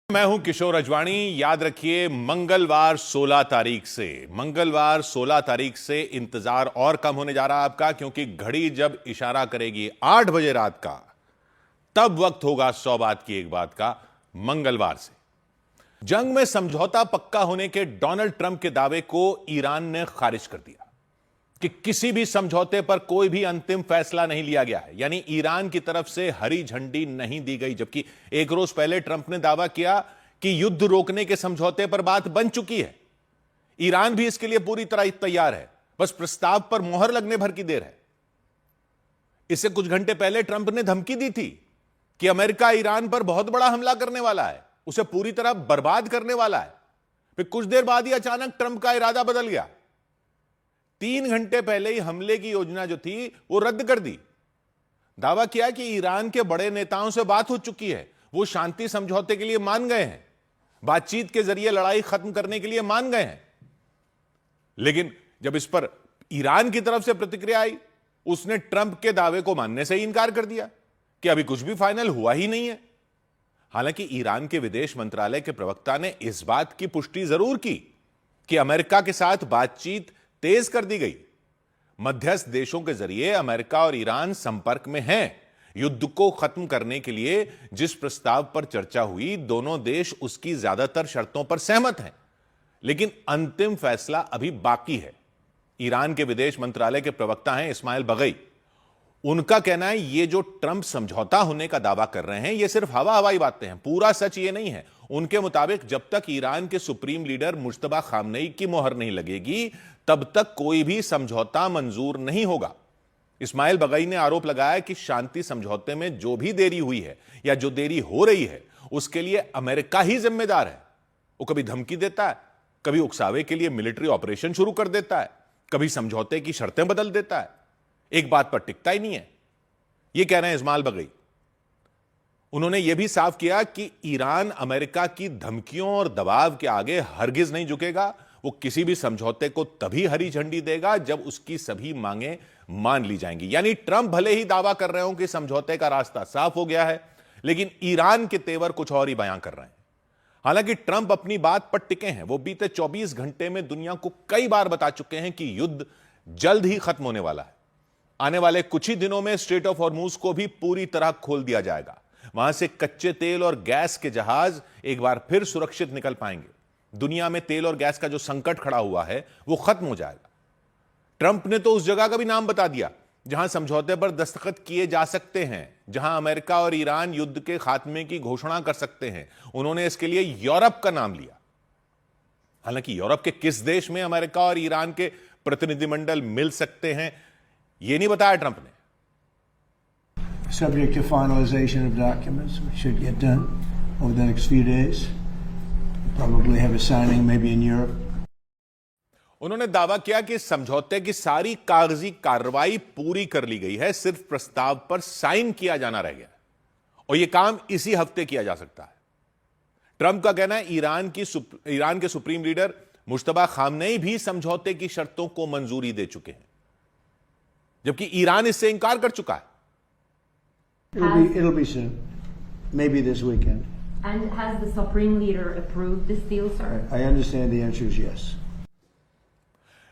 मैं हूं किशोर अजवाणी। याद रखिए मंगलवार 16 तारीख से इंतजार और कम होने जा रहा है आपका, क्योंकि घड़ी जब इशारा करेगी 8 बजे रात का, तब वक्त होगा 100 बात की एक बात का। मंगलवार से जंग में समझौता पक्का होने के डोनाल्ड ट्रंप के दावे को ईरान ने खारिज कर दिया कि किसी भी समझौते पर कोई भी अंतिम फैसला नहीं लिया गया है, यानी ईरान की तरफ से हरी झंडी नहीं दी गई। जबकि एक रोज पहले ट्रंप ने दावा किया कि युद्ध रोकने के समझौते पर बात बन चुकी है। ईरान भी इसके लिए पूरी तरह तैयार है, बस प्रस्ताव पर मोहर लगने भर की देर है। इससे कुछ घंटे पहले ट्रंप ने धमकी दी थी कि अमेरिका ईरान पर बहुत बड़ा हमला करने वाला है, उसे पूरी तरह बर्बाद करने वाला है। फिर कुछ देर बाद ही अचानक ट्रंप का इरादा बदल गया। 3 घंटे पहले ही हमले की योजना जो थी वो रद्द कर दी। दावा किया कि ईरान के बड़े नेताओं से बात हो चुकी है, वो शांति समझौते के लिए मान गए हैं, बातचीत के जरिए लड़ाई खत्म करने के लिए मान गए हैं। लेकिन जब इस पर ईरान की तरफ से प्रतिक्रिया आई, उसने ट्रंप के दावे को मानने से ही इनकार कर दिया कि अभी कुछ भी फाइनल हुआ ही नहीं है। हालांकि ईरान के विदेश मंत्रालय के प्रवक्ता ने इस बात की पुष्टि जरूर की कि अमेरिका के साथ बातचीत तेज कर दी गई। मध्यस्थ देशों के जरिए अमेरिका और ईरान संपर्क में हैं। युद्ध को खत्म करने के लिए जिस प्रस्ताव पर चर्चा हुई, दोनों देश उसकी ज्यादातर शर्तों पर सहमत हैं, लेकिन अंतिम फैसला अभी बाकी है। ईरान के विदेश मंत्रालय के प्रवक्ता हैं इस्माइल बगई। उनका कहना है ये जो ट्रंप समझौता होने का दावा कर रहे हैं, ये सिर्फ हवाई बातें हैं, पूरा सच ये नहीं है। उनके मुताबिक जब तक ईरान के सुप्रीम लीडर मुज्तबा खामनेई की मोहर नहीं लगेगी, तब तक कोई भी समझौता मंजूर नहीं होगा। इस्माइल बगई ने आरोप लगाया कि शांति समझौते में जो भी देरी हुई है या जो देरी हो रही है, उसके लिए अमेरिका ही जिम्मेदार है। वो कभी धमकी देता है, कभी उकसावे के लिए मिलिट्री ऑपरेशन शुरू कर देता है, कभी समझौते की शर्तें बदल देता है, एक बात पर टिकता ही नहीं है। यह कह रहे हैं इस्माइल बगई। उन्होंने यह भी साफ किया कि ईरान अमेरिका की धमकियों और दबाव के आगे हरगिज नहीं झुकेगा। वो किसी भी समझौते को तभी हरी झंडी देगा जब उसकी सभी मांगें मान ली जाएंगी। यानी ट्रंप भले ही दावा कर रहे हो कि समझौते का रास्ता साफ हो गया है, लेकिन ईरान के तेवर कुछ और ही बयां कर रहे हैं। हालांकि ट्रंप अपनी बात पर टिके हैं। वो बीते 24 घंटे में दुनिया को कई बार बता चुके हैं कि युद्ध जल्द ही खत्म होने वाला है। आने वाले कुछ ही दिनों में स्ट्रेट ऑफ हॉर्मूज को भी पूरी तरह खोल दिया जाएगा। वहां से कच्चे तेल और गैस के जहाज एक बार फिर सुरक्षित निकल पाएंगे। दुनिया में तेल और गैस का जो संकट खड़ा हुआ है वो खत्म हो जाएगा। ट्रंप ने तो उस जगह का भी नाम बता दिया जहां समझौते पर दस्तखत किए जा सकते हैं, जहां अमेरिका और ईरान युद्ध के खात्मे की घोषणा कर सकते हैं। उन्होंने इसके लिए यूरोप का नाम लिया। हालांकि यूरोप के किस देश में अमेरिका और ईरान के प्रतिनिधिमंडल मिल सकते हैं, यह नहीं बताया ट्रंप ने। Subject to finalization of documents, which should get done over the next few days. Probably have a signing maybe in Europe. उन्होंने दावा किया कि समझौते की सारी कागजी कार्रवाई पूरी कर ली गई है, सिर्फ प्रस्ताव पर साइन किया जाना रह गया और यह काम इसी हफ्ते किया जा सकता है। ट्रंप का कहना है ईरान के सुप्रीम लीडर मुज्तबा खामनेई भी समझौते की शर्तों को मंजूरी दे चुके हैं, जबकि ईरान इससे इंकार कर चुका है। It'll be soon, maybe this weekend. And has the Supreme Leader approved this deal, sir? I understand the answer is yes.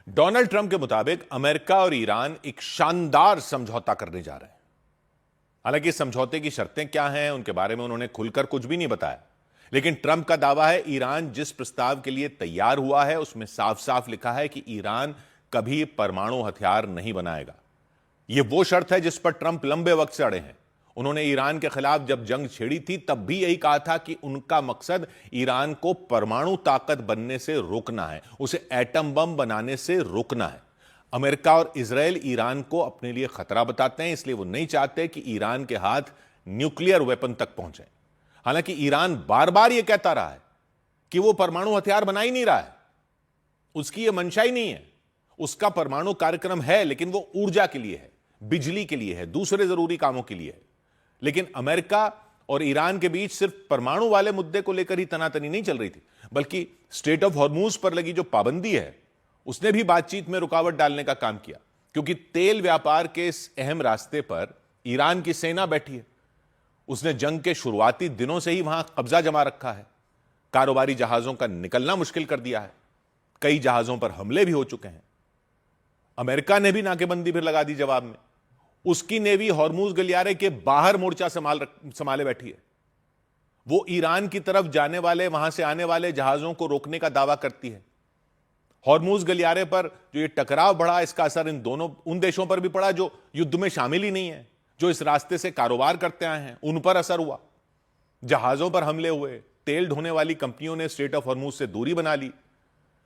Donald Trump के मुताबिक अमेरिका और ईरान एक शानदार समझौता करने जा रहे हैं। हालांकि समझौते की शर्तें क्या हैं, उनके बारे में उन्होंने खुलकर कुछ भी नहीं बताया, लेकिन ट्रंप का दावा है ईरान जिस प्रस्ताव के लिए तैयार हुआ है उसमें साफ साफ लिखा है कि ईरान कभी परमाणु हथियार नहीं बनाएगा। यह वो शर्त है जिस पर ट्रंप लंबे वक्त से अड़े हैं। उन्होंने ईरान के खिलाफ जब जंग छेड़ी थी तब भी यही कहा था कि उनका मकसद ईरान को परमाणु ताकत बनने से रोकना है, उसे एटम बम बनाने से रोकना है। अमेरिका और इजराइल ईरान को अपने लिए खतरा बताते हैं, इसलिए वो नहीं चाहते कि ईरान के हाथ न्यूक्लियर वेपन तक पहुंचे। हालांकि ईरान बार बार यह कहता रहा है कि वो परमाणु हथियार बना ही नहीं रहा है, उसकी यह मंशा ही नहीं है। उसका परमाणु कार्यक्रम है, लेकिन वो ऊर्जा के लिए है, बिजली के लिए है, दूसरे जरूरी कामों के लिए है। लेकिन अमेरिका और ईरान के बीच सिर्फ परमाणु वाले मुद्दे को लेकर ही तनातनी नहीं चल रही थी, बल्कि स्ट्रेट ऑफ हॉर्मूज पर लगी जो पाबंदी है उसने भी बातचीत में रुकावट डालने का काम किया, क्योंकि तेल व्यापार के इस अहम रास्ते पर ईरान की सेना बैठी है। उसने जंग के शुरुआती दिनों से ही वहां कब्जा जमा रखा है। कारोबारी जहाजों का निकलना मुश्किल कर दिया है। कई जहाजों पर हमले भी हो चुके हैं। अमेरिका ने भी नाकेबंदी फिर लगा दी जवाब में। उसकी नेवी हॉर्मूज गलियारे के बाहर मोर्चा संभाले बैठी है। वो ईरान की तरफ जाने वाले, वहां से आने वाले जहाजों को रोकने का दावा करती है। हॉर्मूज गलियारे पर जो ये टकराव बढ़ा, इसका असर उन देशों पर भी पड़ा जो युद्ध में शामिल ही नहीं है, जो इस रास्ते से कारोबार करते आए हैं, उन पर असर हुआ। जहाजों पर हमले हुए, तेल ढोने वाली कंपनियों ने स्ट्रेट ऑफ हॉर्मूज से दूरी बना ली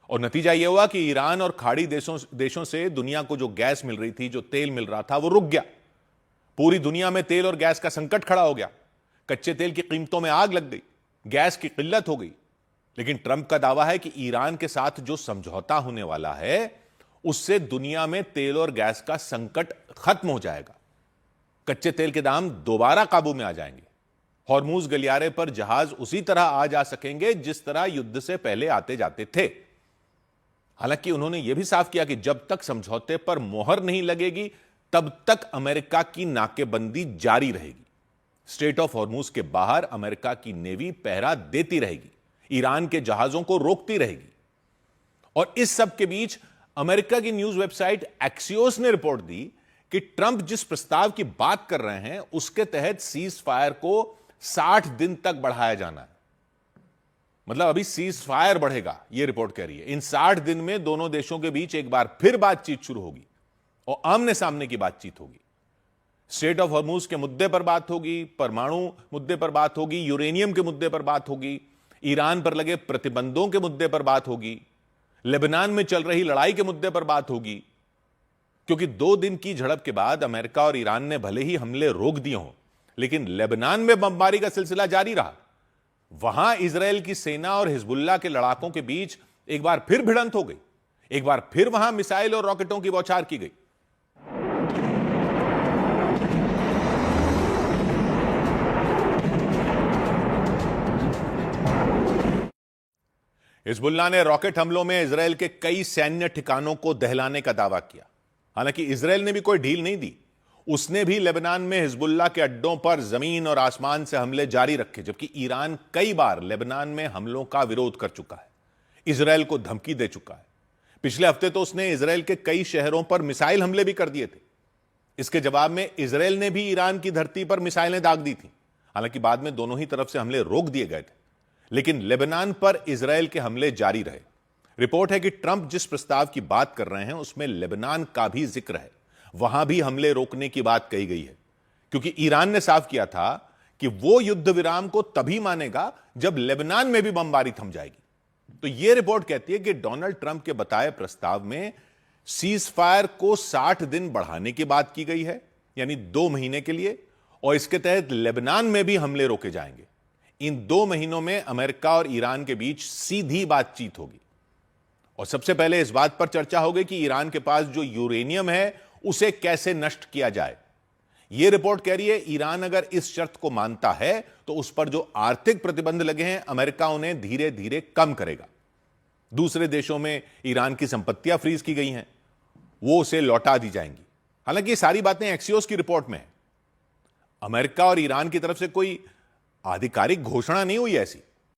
और नतीजा यह हुआ कि ईरान और खाड़ी देशों से दुनिया को जो गैस मिल रही थी, जो तेल मिल रहा था, वो रुक गया। पूरी दुनिया में तेल और गैस का संकट खड़ा हो गया। कच्चे तेल की कीमतों में आग लग गई, गैस की किल्लत हो गई। लेकिन ट्रंप का दावा है कि ईरान के साथ जो समझौता होने वाला है, उससे दुनिया में तेल और गैस का संकट खत्म हो जाएगा। कच्चे तेल के दाम दोबारा काबू में आ जाएंगे। हॉर्मूज गलियारे पर जहाज उसी तरह आ जा सकेंगे जिस तरह युद्ध से पहले आते जाते थे। हालांकि उन्होंने यह भी साफ किया कि जब तक समझौते पर मोहर नहीं लगेगी, तब तक अमेरिका की नाकेबंदी जारी रहेगी। स्ट्रेट ऑफ हॉर्मूज के बाहर अमेरिका की नेवी पहरा देती रहेगी, ईरान के जहाजों को रोकती रहेगी। और इस सब के बीच अमेरिका की न्यूज वेबसाइट एक्सियोस ने रिपोर्ट दी कि ट्रंप जिस प्रस्ताव की बात कर रहे हैं, उसके तहत सीज फायर को 60 दिन तक बढ़ाया जाना है। मतलब अभी सीज फायर बढ़ेगा, यह रिपोर्ट कह रही है। इन 60 दिन में दोनों देशों के बीच एक बार फिर बातचीत शुरू होगी और आमने सामने की बातचीत होगी। स्ट्रेट ऑफ हॉर्मूज के मुद्दे पर बात होगी, परमाणु मुद्दे पर बात होगी, यूरेनियम के मुद्दे पर बात होगी, ईरान पर लगे प्रतिबंधों के मुद्दे पर बात होगी, लेबनान में चल रही लड़ाई के मुद्दे पर बात होगी। क्योंकि 2 दिन की झड़प के बाद अमेरिका और ईरान ने भले ही हमले रोक दिए हों, लेकिन लेबनान में बमबारी का सिलसिला जारी रहा। वहां इजराइल की सेना और हिजबुल्लाह के लड़ाकों के बीच एक बार फिर भिड़ंत हो गई। एक बार फिर वहां मिसाइल और रॉकेटों की बौछार की गई। हिजबुल्लाह ने रॉकेट हमलों में इजराइल के कई सैन्य ठिकानों को दहलाने का दावा किया। हालांकि इजराइल ने भी कोई ढील नहीं दी। उसने भी लेबनान में हिजबुल्लाह के अड्डों पर जमीन और आसमान से हमले जारी रखे, जबकि ईरान कई बार लेबनान में हमलों का विरोध कर चुका है, इजराइल को धमकी दे चुका है। पिछले हफ्ते तो उसने इजराइल के कई शहरों पर मिसाइल हमले भी कर दिए थे। इसके जवाब में इजराइल ने भी ईरान की धरती पर मिसाइलें दाग दी थी। हालांकि बाद में दोनों ही तरफ से हमले रोक दिए गए थे, लेकिन लेबनान पर इजराइल के हमले जारी रहे। रिपोर्ट है कि ट्रंप जिस प्रस्ताव की बात कर रहे हैं, उसमें लेबनान का भी जिक्र है। वहां भी हमले रोकने की बात कही गई है, क्योंकि ईरान ने साफ किया था कि वो युद्ध विराम को तभी मानेगा जब लेबनान में भी बमबारी थम जाएगी। तो यह रिपोर्ट कहती है कि डोनाल्ड ट्रंप के बताए प्रस्ताव में सीज फायर को 60 दिन बढ़ाने की बात की गई है, यानी 2 महीने के लिए, और इसके तहत लेबनान में भी हमले रोके जाएंगे। इन 2 महीनों में अमेरिका और ईरान के बीच सीधी बातचीत होगी और सबसे पहले इस बात पर चर्चा होगी कि ईरान के पास जो यूरेनियम है, उसे कैसे नष्ट किया जाए। यह रिपोर्ट कह रही है ईरान अगर इस शर्त को मानता है तो उस पर जो आर्थिक प्रतिबंध लगे हैं, अमेरिका उन्हें धीरे धीरे कम करेगा। दूसरे देशों में ईरान की संपत्तियां फ्रीज की गई हैं, वो उसे लौटा दी जाएंगी। हालांकि ये सारी बातें एक्सियोस की रिपोर्ट में है। अमेरिका और ईरान की तरफ से कोई आधिकारिक घोषणा नहीं हुई ऐसी।